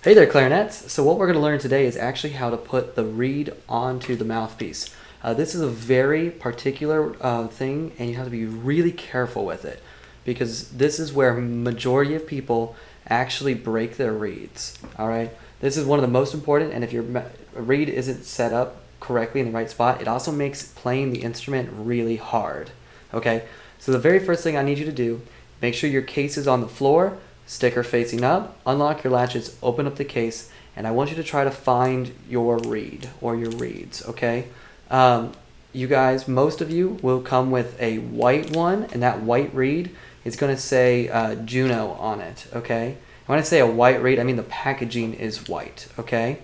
Hey there, clarinets. So what we're going to learn today is actually how to put the reed onto the mouthpiece. This is a very particular thing, and you have to be really careful with it because this is where majority of people actually break their reeds. All right, this is one of the most important, and if your reed isn't set up correctly in the right spot, it also makes playing the instrument really hard. Okay, so the very first thing I need you to do, make sure your case is on the floor, sticker facing up, unlock your latches, open up the case, and I want you to try to find your reed or your reeds, okay? You guys, most of you will come with a white one, and that white reed is going to say Juno on it, okay? When I say a white reed, I mean the packaging is white, okay?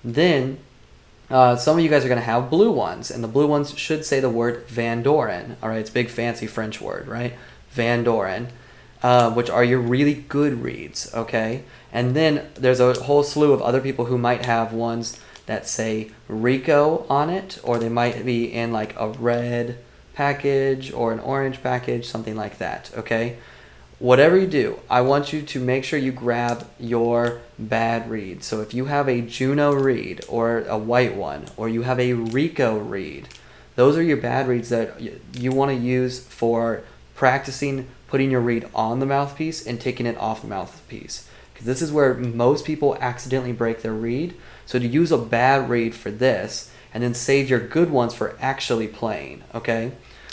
Then some of you guys are going to have blue ones, and the blue ones should say the word Van Doren, all right? It's a big fancy French word, right? Van Doren. Which are your really good reeds, okay? And then there's a whole slew of other people who might have ones that say Rico on it, or they might be in like a red package or an orange package, something like that, okay? Whatever you do, I want you to make sure you grab your bad reed. So if you have a Juno reed or a white one, or you have a Rico reed, those are your bad reeds that you want to use for practicing putting your reed on the mouthpiece and taking it off the mouthpiece, because this is where most people accidentally break their reed. So to use a bad reed for this and then save your good ones for actually playing, okay?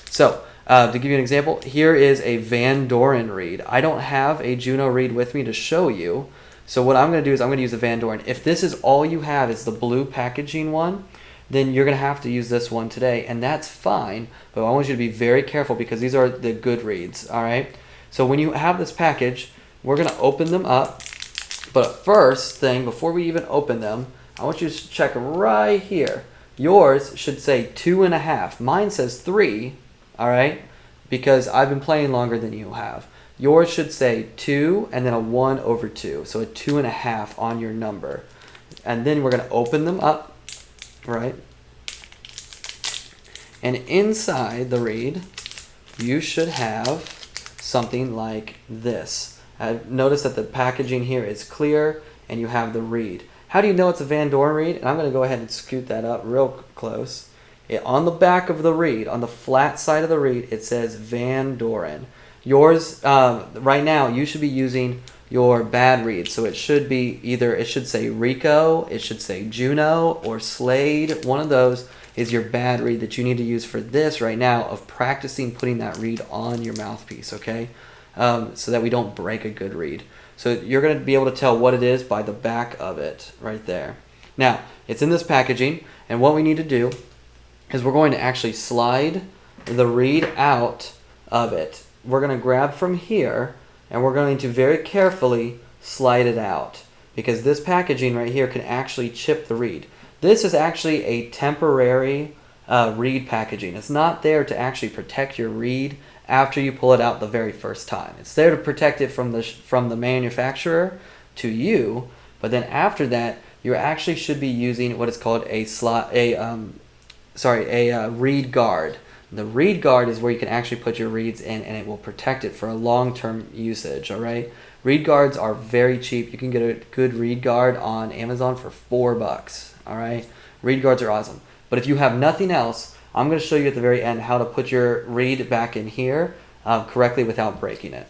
So to give you an example, here is a Van Doren reed. I don't have a Juno reed with me to show you, so what I'm going to do is I'm going to use a Van Doren. If this is all you have is the blue packaging one, then you're going to have to use this one today, and that's fine, but I want you to be very careful because these are the good reeds, all right? So when you have this package, we're going to open them up, but first thing, before we even open them, I want you to check right here. Yours should say 2.5. Mine says 3, all right, because I've been playing longer than you have. Yours should say 2 and then a 1/2, so a 2.5 on your number. And then we're going to open them up. Right, and inside the reed you should have something like this. Notice that the packaging here is clear and you have the reed. How do you know it's a Van Doren reed? And I'm going to go ahead and scoot that up real close. On the back of the reed, on the flat side of the reed, it says Van Doren. Yours right now, you should be using your bad reed, so it should be either, it should say Rico, it should say Juno, or Slade. One of those is your bad reed that you need to use for this right now of practicing putting that reed on your mouthpiece, okay? So that we don't break a good reed. So you're going to be able to tell what it is by the back of it right there. Now, it's in this packaging, and what we need to do is we're going to actually slide the reed out of it. We're going to grab from here, and we're going to very carefully slide it out because this packaging right here can actually chip the reed. This is actually a temporary reed packaging. It's not there to actually protect your reed after you pull it out the very first time. It's there to protect it from the manufacturer to you, but then after that, you actually should be using what is called a reed guard. The reed guard is where you can actually put your reeds in, and it will protect it for a long-term usage, all right? Reed guards are very cheap. You can get a good reed guard on Amazon for $4, all right? Reed guards are awesome. But if you have nothing else, I'm going to show you at the very end how to put your reed back in here correctly without breaking it.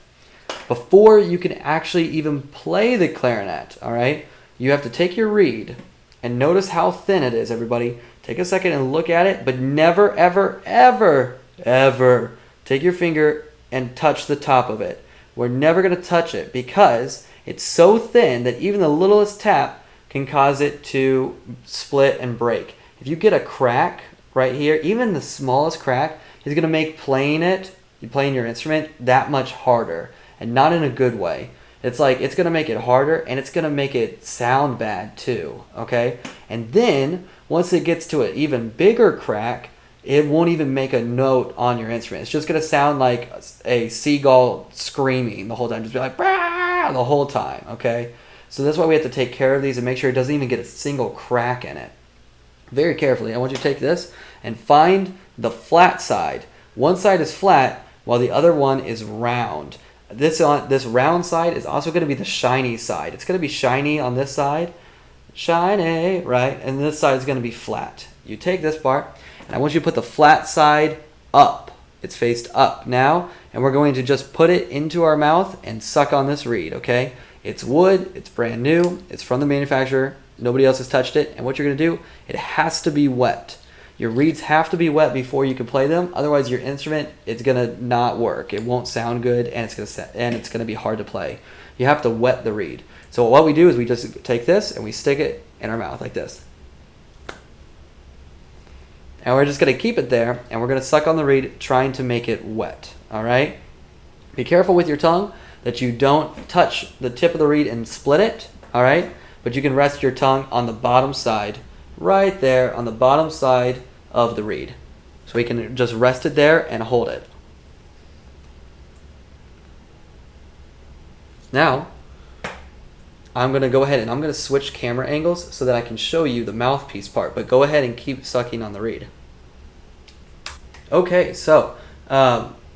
Before you can actually even play the clarinet, all right, you have to take your reed, and notice how thin it is, everybody. Take a second and look at it, but never, ever, ever, ever take your finger and touch the top of it. We're never going to touch it because it's so thin that even the littlest tap can cause it to split and break. If you get a crack right here, even the smallest crack is going to make playing your instrument that much harder, and not in a good way. It's like it's going to make it harder, and it's going to make it sound bad too, okay? And then once it gets to an even bigger crack, it won't even make a note on your instrument. It's just going to sound like a seagull screaming the whole time. Just be like, "Brah!" the whole time, okay? So that's why we have to take care of these and make sure it doesn't even get a single crack in it. Very carefully, I want you to take this and find the flat side. One side is flat while the other one is round. This round side is also going to be the shiny side. It's going to be shiny on this side, shiny, right? And this side is going to be flat. You take this part, and I want you to put the flat side up. It's faced up now, and we're going to just put it into our mouth and suck on this reed, okay? It's wood, it's brand new, it's from the manufacturer, nobody else has touched it, and what you're going to do, it has to be wet. Your reeds have to be wet before you can play them, otherwise your instrument is going to not work. It won't sound good, and it's going to be hard to play. You have to wet the reed. So what we do is we just take this and we stick it in our mouth like this. And we're just going to keep it there, and we're going to suck on the reed, trying to make it wet, all right? Be careful with your tongue that you don't touch the tip of the reed and split it, all right? But you can rest your tongue on the bottom side, right there on the bottom side of the reed. So we can just rest it there and hold it. Now, I'm going to go ahead and I'm going to switch camera angles so that I can show you the mouthpiece part, but go ahead and keep sucking on the reed. Okay, so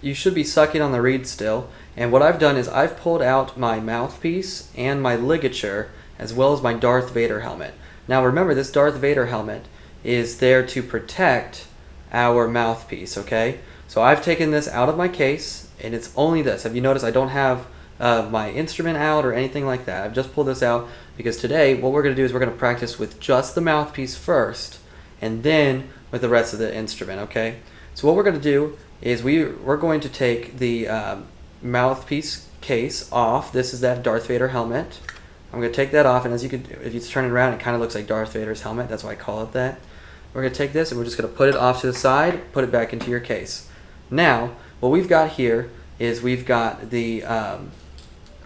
you should be sucking on the reed still, and what I've done is I've pulled out my mouthpiece and my ligature as well as my Darth Vader helmet. Now remember, this Darth Vader helmet is there to protect our mouthpiece, okay? So I've taken this out of my case, and it's only this. Have you noticed I don't have my instrument out or anything like that? I've just pulled this out because today what we're going to do is we're going to practice with just the mouthpiece first and then with the rest of the instrument, okay? So what we're going to do is we're going to take the mouthpiece case off. This is that Darth Vader helmet. I'm going to take that off, and as you could, if you turn it around, it kind of looks like Darth Vader's helmet. That's why I call it that. We're going to take this and we're just going to put it off to the side, put it back into your case. Now, what we've got here is we've got the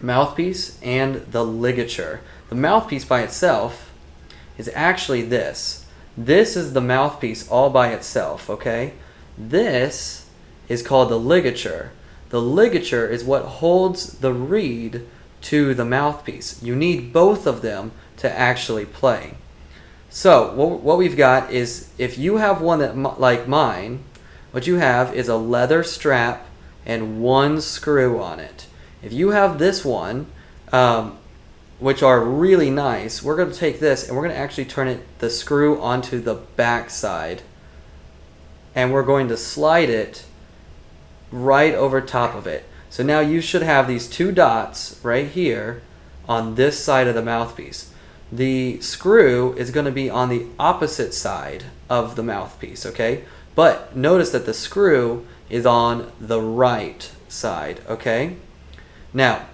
mouthpiece and the ligature. The mouthpiece by itself is actually this. This is the mouthpiece all by itself, okay? This is called the ligature. The ligature is what holds the reed to the mouthpiece. You need both of them to actually play. So what we've got is, if you have one that like mine, what you have is a leather strap and one screw on it. If you have this one, which are really nice, we're going to take this and we're going to actually turn the screw onto the back side, and we're going to slide it right over top of it. So now you should have these two dots right here on this side of the mouthpiece. The screw is going to be on the opposite side of the mouthpiece, okay? But notice that the screw is on the right side, okay? Now,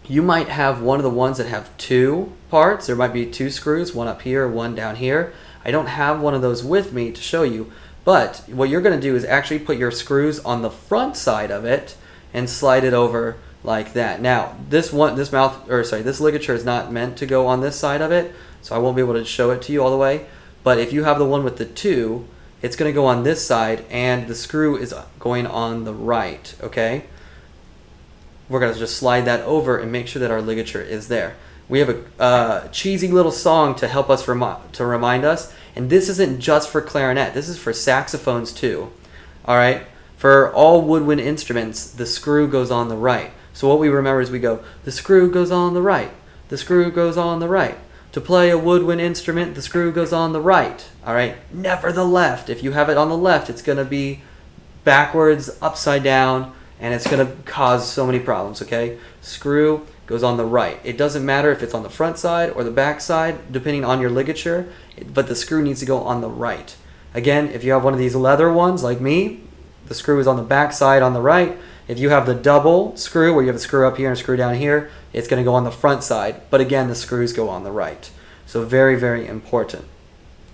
you might have one of the ones that have two parts. There might be two screws, one up here, one down here. I don't have one of those with me to show you, but what you're going to do is actually put your screws on the front side of it and slide it over like that. Now, this ligature is not meant to go on this side of it, so I won't be able to show it to you all the way. But if you have the one with the two, it's going to go on this side, and the screw is going on the right, okay? We're going to just slide that over and make sure that our ligature is there. We have a cheesy little song to help us to remind us, and this isn't just for clarinet. This is for saxophones too, all right? For all woodwind instruments, the screw goes on the right. So what we remember is we go, the screw goes on the right, the screw goes on the right. To play a woodwind instrument, the screw goes on the right, all right? Never the left. If you have it on the left, it's going to be backwards, upside down, and it's going to cause so many problems, okay? Screw goes on the right. It doesn't matter if it's on the front side or the back side, depending on your ligature, but the screw needs to go on the right. Again, if you have one of these leather ones like me, the screw is on the back side on the right. If you have the double screw, where you have a screw up here and a screw down here, it's going to go on the front side. But again, the screws go on the right. So very, very important.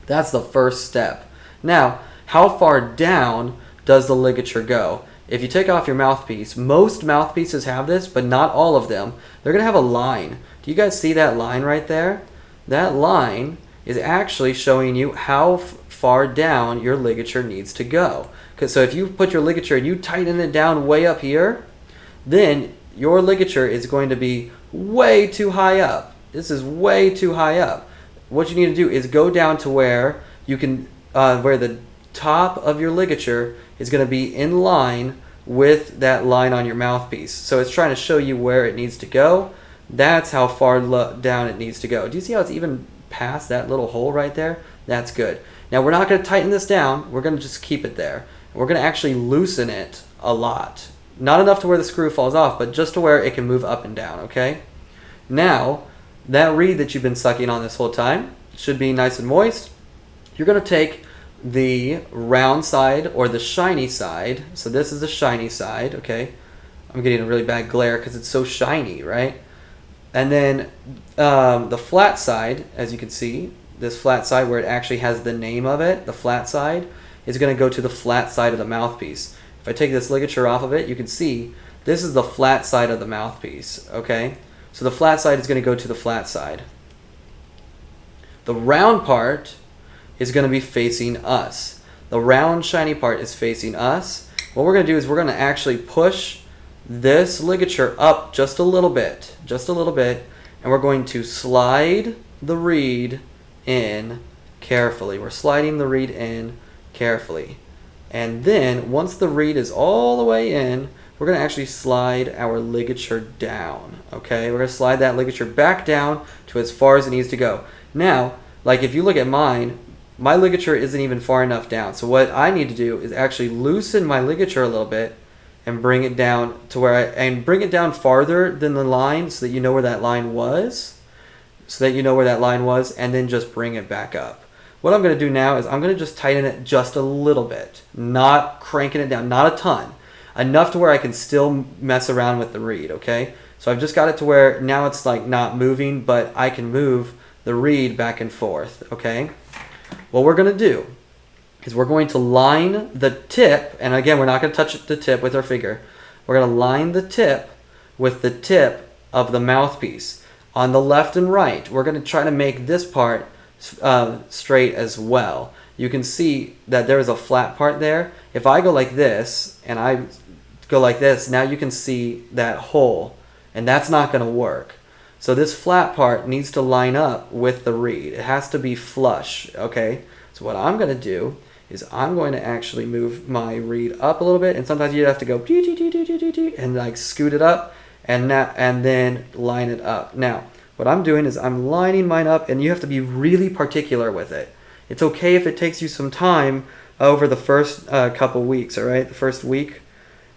That's the first step. Now, how far down does the ligature go? If you take off your mouthpiece, most mouthpieces have this, but not all of them. They're going to have a line. Do you guys see that line right there? That line is actually showing you how far down your ligature needs to go. So if you put your ligature and you tighten it down way up here, then your ligature is going to be way too high up. This is way too high up. What you need to do is go down to where you can, where the top of your ligature is going to be in line with that line on your mouthpiece. So it's trying to show you where it needs to go. That's how far down it needs to go. Do you see how it's even past that little hole right there? That's good. Now we're not going to tighten this down. We're going to just keep it there. We're going to actually loosen it a lot. Not enough to where the screw falls off, but just to where it can move up and down, okay? Now, that reed that you've been sucking on this whole time should be nice and moist. You're going to take the round side or the shiny side. So this is the shiny side, okay? I'm getting a really bad glare because it's so shiny, right? And then the flat side, as you can see, this flat side where it actually has the name of it, the flat side, is going to go to the flat side of the mouthpiece. If I take this ligature off of it, you can see this is the flat side of the mouthpiece, okay? So the flat side is going to go to the flat side. The round part is going to be facing us. The round shiny part is facing us. What we're going to do is we're going to actually push this ligature up just a little bit, and we're going to slide the reed in carefully. We're sliding the reed in carefully. And then once the reed is all the way in, we're going to actually slide our ligature down, okay? We're going to slide that ligature back down to as far as it needs to go. Now, like if you look at mine, my ligature isn't even far enough down. So what I need to do is actually loosen my ligature a little bit and bring it down to where and bring it down farther than the line so that you know where that line was. And then just bring it back up. What I'm going to do now is I'm going to just tighten it just a little bit, not cranking it down, not a ton, enough to where I can still mess around with the reed, okay? So I've just got it to where now it's like not moving, but I can move the reed back and forth, okay? What we're going to do is we're going to line the tip, and again, we're not going to touch the tip with our finger. We're going to line the tip with the tip of the mouthpiece. On the left and right, we're going to try to make this part straight as well. You can see that there is a flat part there. If I go like this and I go like this, now you can see that hole, and that's not going to work. So this flat part needs to line up with the reed. It has to be flush, okay? So what I'm going to do is I'm going to actually move my reed up a little bit, and sometimes you have to go and like scoot it up and then line it up. Now, what I'm doing is I'm lining mine up, and you have to be really particular with it. It's okay if it takes you some time over the first couple weeks, all right? The first week.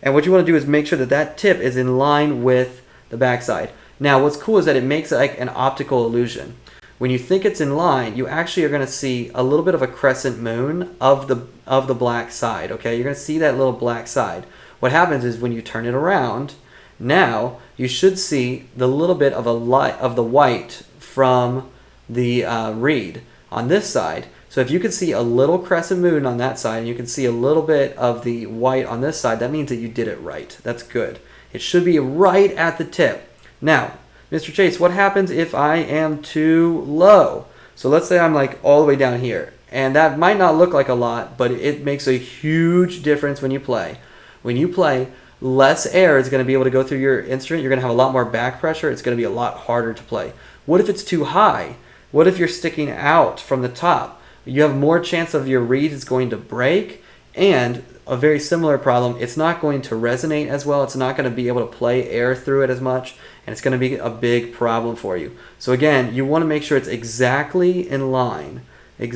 And what you want to do is make sure that that tip is in line with the backside. Now, what's cool is that it makes like an optical illusion. When you think it's in line, you actually are going to see a little bit of a crescent moon of the black side, okay? You're going to see that little black side. What happens is when you turn it around, now you should see the little bit of the white from the reed on this side. So if you can see a little crescent moon on that side and you can see a little bit of the white on this side, that means that you did it right. That's good. It should be right at the tip. Now, Mr. Chase, what happens if I am too low? So let's say I'm like all the way down here, and that might not look like a lot, but it makes a huge difference when you play. When you play, less air is going to be able to go through your instrument. You're going to have a lot more back pressure. It's going to be a lot harder to play. What if it's too high? What if you're sticking out from the top? You have more chance of your reed is going to break, and a very similar problem, it's not going to resonate as well. It's not going to be able to play air through it as much, and it's going to be a big problem for you. So again, you want to make sure it's exactly in line, and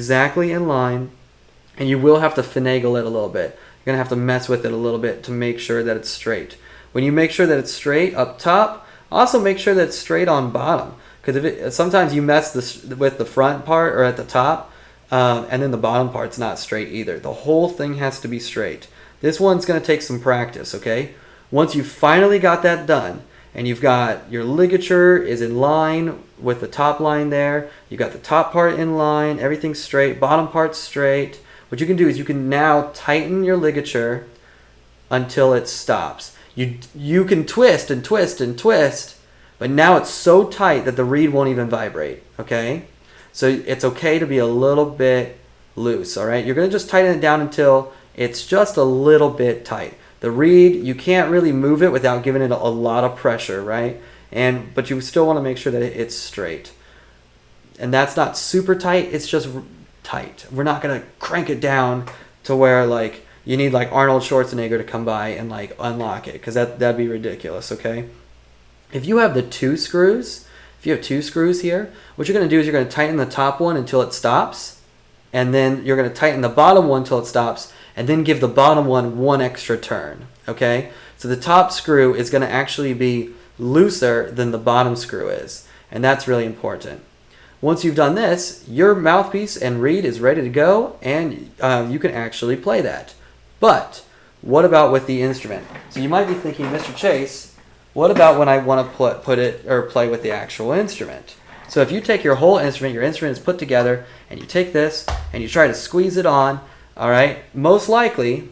you will have to finagle it a little bit. You're going to have to mess with it a little bit to make sure that it's straight. When you make sure that it's straight up top, also make sure that it's straight on bottom, because sometimes you mess with the front part or at the top, and then the bottom part's not straight either. The whole thing has to be straight. This one's going to take some practice, okay? Once you finally got that done, and you've got your ligature is in line with the top line there, you got the top part in line, everything's straight, bottom part's straight, what you can do is you can now tighten your ligature until it stops. You can twist and twist and twist, but now it's so tight that the reed won't even vibrate, okay? So it's okay to be a little bit loose, all right? You're going to just tighten it down until it's just a little bit tight. The reed, you can't really move it without giving it a lot of pressure, right? But you still want to make sure that it's straight. And that's not super tight, it's just tight. We're not going to crank it down to where like you need like Arnold Schwarzenegger to come by and like unlock it, because that'd be ridiculous. Okay, if you have the two screws, if you have two screws here, what you're going to do is you're going to tighten the top one until it stops, and then you're going to tighten the bottom one until it stops, and then give the bottom one extra turn. Okay, so the top screw is going to actually be looser than the bottom screw is, and that's really important. Once you've done this, your mouthpiece and reed is ready to go, and you can actually play that. But what about with the instrument? So you might be thinking, Mr. Chase, what about when I want to put it or play with the actual instrument? So if you take your whole instrument, your instrument is put together, and you take this and you try to squeeze it on, all right, most likely,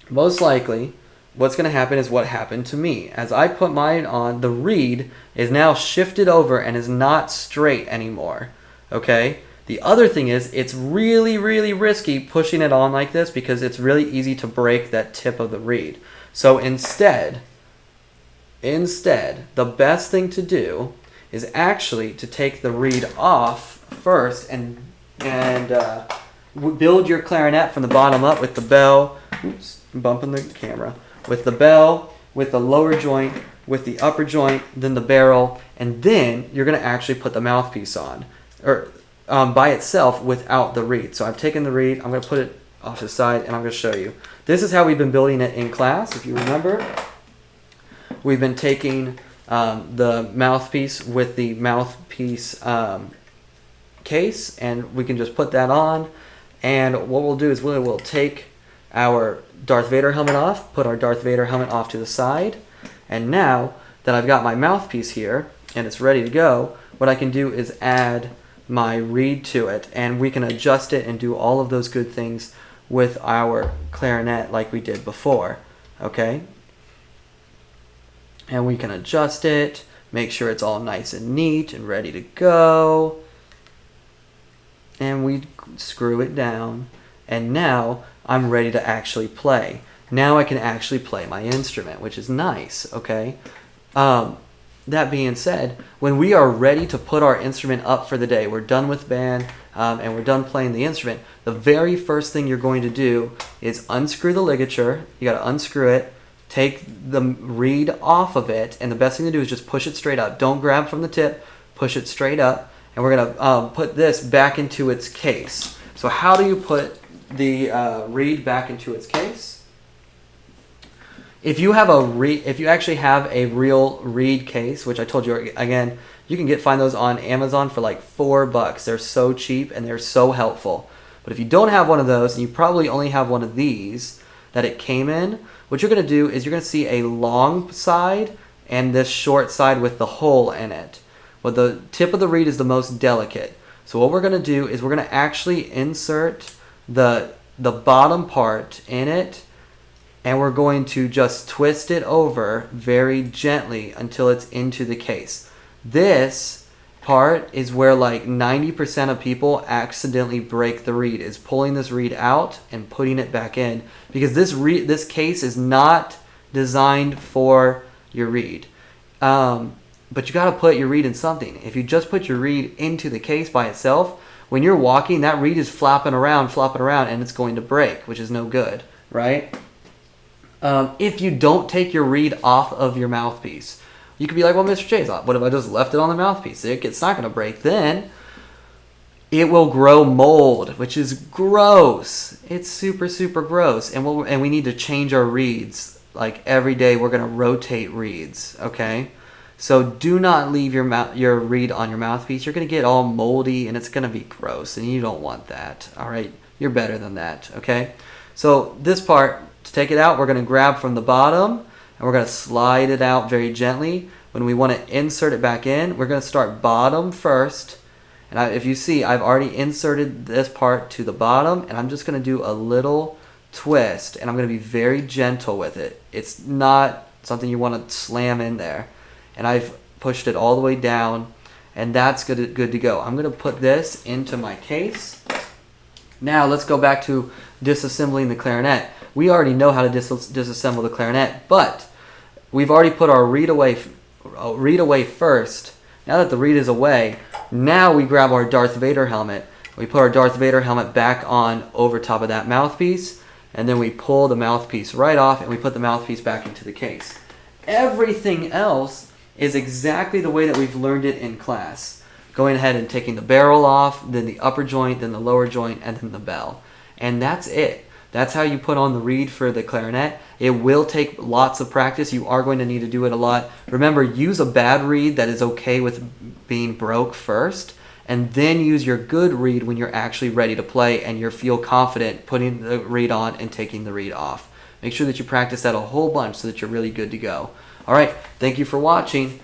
what's going to happen is what happened to me. As I put mine on, the reed is now shifted over and is not straight anymore. Okay? The other thing is, it's really, really risky pushing it on like this, because it's really easy to break that tip of the reed. So instead, the best thing to do is actually to take the reed off first and build your clarinet from the bottom up with the bell. Oops, I'm bumping the camera. With the bell, with the lower joint, with the upper joint, then the barrel, and then you're going to actually put the mouthpiece on, or by itself without the reed. So I've taken the reed, I'm going to put it off to the side, and I'm going to show you. This is how we've been building it in class. If you remember, we've been taking the mouthpiece with the mouthpiece case, and we can just put that on, and what we'll do is we'll take our Darth Vader helmet off, put our Darth Vader helmet off to the side, and now that I've got my mouthpiece here and it's ready to go, what I can do is add my reed to it, and we can adjust it and do all of those good things with our clarinet like we did before. Okay? And we can adjust it, make sure it's all nice and neat and ready to go, and we screw it down, and now I'm ready to actually play. Now I can actually play my instrument, which is nice, okay? That being said, when we are ready to put our instrument up for the day, we're done with band, and we're done playing the instrument, the very first thing you're going to do is unscrew the ligature. You got to unscrew it, take the reed off of it, and the best thing to do is just push it straight up. Don't grab from the tip, push it straight up, and we're going to put this back into its case. So how do you put the reed back into its case? If you have if you actually have a real reed case, which I told you again, you can find those on Amazon for like $4. They're so cheap and they're so helpful. But if you don't have one of those, and you probably only have one of these that it came in, what you're going to do is you're going to see a long side and this short side with the hole in it. Well, the tip of the reed is the most delicate. So what we're going to do is we're going to actually insert the bottom part in it, and we're going to just twist it over very gently until it's into the case. This part is where like 90% of people accidentally break the reed, is pulling this reed out and putting it back in, because this case is not designed for your reed. But you got to put your reed in something. If you just put your reed into the case by itself, when you're walking, that reed is flopping around, and it's going to break, which is no good, right? If you don't take your reed off of your mouthpiece, you could be like, well, Mr. Chase, what if I just left it on the mouthpiece? It's not going to break. Then it will grow mold, which is gross. It's super, super gross. And we need to change our reeds. Like every day we're going to rotate reeds, okay? So do not leave your reed on your mouthpiece. You're going to get all moldy and it's going to be gross, and you don't want that, all right? You're better than that, okay? So this part, to take it out, we're going to grab from the bottom and we're going to slide it out very gently. When we want to insert it back in, we're going to start bottom first. And if you see, I've already inserted this part to the bottom, and I'm just going to do a little twist, and I'm going to be very gentle with it. It's not something you want to slam in there. And I've pushed it all the way down, and that's good to go. I'm going to put this into my case. Now let's go back to disassembling the clarinet. We already know how to disassemble the clarinet, but we've already put our reed away first. Now that the reed is away, now we grab our Darth Vader helmet. We put our Darth Vader helmet back on over top of that mouthpiece, and then we pull the mouthpiece right off and we put the mouthpiece back into the case. Everything else is exactly the way that we've learned it in class. Going ahead and taking the barrel off, then the upper joint, then the lower joint, and then the bell. And that's it. That's how you put on the reed for the clarinet. It will take lots of practice. You are going to need to do it a lot. Remember, use a bad reed that is okay with being broke first, and then use your good reed when you're actually ready to play and you feel confident putting the reed on and taking the reed off. Make sure that you practice that a whole bunch so that you're really good to go. All right, thank you for watching.